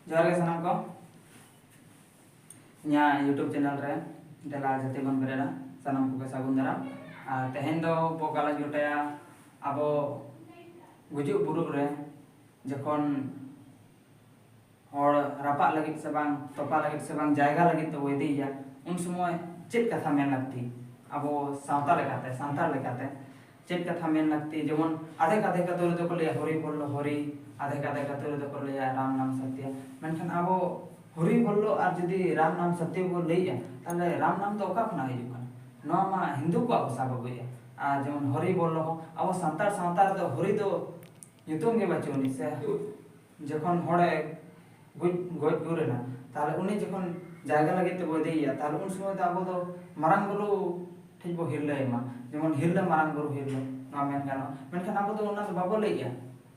जोहार गे सानाम को इन्या यूट्यूब चैनल रे देला जते बन बेरेना सानाम को सागुन दाराम तेहेन दो बो गालाज गोटाया आबो गुजुग बुरुग रे जखन हर रापा लगित से बांग तोपा लगित से बांग जायगा लगित तो वेदिया उन समय चेक कथा मेन लगती आबो सावता लेकाते सांतार लेकाते चेक कथा मेन लगती जेमन आधे आधे का तो को ले हरि बोलो हरि आधे का तो को ले राम नाम सत्य मेनखान आबो हरि बोलो और जदी राम नाम सत्य को लेया ताले राम नाम तो ओका खना हिजु कना नो मा हिंदू को भाषा बगुया आ जेमन हरि बोलो आबो सांतार सांतार तो हरि तो युतुम के बचुनी से जखन हड़े गज गुरेना ताले उनी जखन जायगा लगे तो बदेया ताले उन समय तो आबो तो मारांग बुरु ठीक बो हिरले मा जेमन हिरले मारांग बुरु हिरले नो मेन गानो मेनखान आबो तो उना बाबो लेया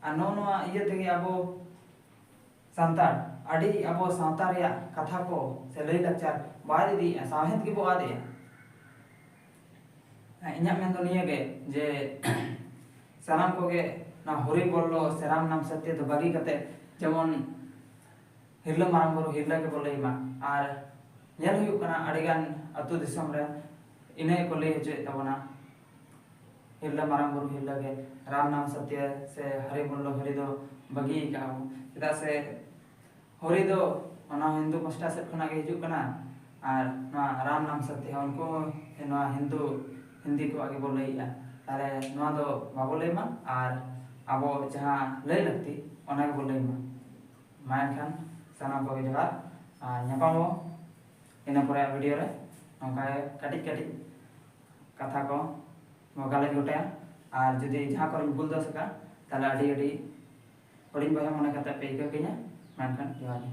आ नो नो इये तेगे आबो सांतार आडी आबो सांतार या कथा को से लई लक्चार बाद दी साहेत के बो आदे इन्या मेन तो निये गे जे सानाम को गे ना हरि बोलो से राम नाम सत्य तो बागी कते जेमन हिरले मारांग बुरु हिरले के बोले मा आर नेल हुयु कना अडिगान अतु दिसम रे इने को ले हजे तबना हिरले मारांग बुरु हिरले के राम नाम सत्य से हरि बोलो हरि दो बागी का चेदा से हरि दो ओना हिंदू पास्टा से खना के हिजु कना आर ना राम नाम सत्य उनको ना हिंदू हिंदी को आगे बोलेया तारे नोआ दो बाबोले मा आर आबो जहां लय लगती ओना के बोले मा मायखान सानाम को जोहार ᱧᱟᱯᱟᱢᱚ ᱤᱱᱟᱹ ᱯᱚᱨᱮ ᱵᱷᱤᱰᱤᱭᱳ ᱨᱮ ᱱᱚᱝᱠᱟ ᱠᱟᱹᱴᱤᱡ ᱠᱟᱹᱴᱤᱡ ᱠᱟᱛᱷᱟ ᱠᱚ ᱜᱟᱞᱚᱪ ᱜᱚᱴᱟᱭᱟ ᱟᱨ ᱡᱩᱫᱤ ᱡᱟᱦᱟᱸ ᱠᱚᱨᱮᱧ ᱵᱷᱩᱞ ᱫᱚᱥ ᱟᱠᱟᱫ ᱛᱟᱦᱞᱮ ᱟᱹᱰᱤ ᱦᱩᱰᱤᱧ ᱵᱚᱭᱦᱟ ᱢᱚᱱᱮ ᱠᱟᱛᱮ ᱯᱮ ᱤᱠᱟᱹ ᱠᱤᱧᱟ ᱢᱮᱱᱠᱷᱟᱱ ᱡᱚᱦᱟᱨ ᱜᱮ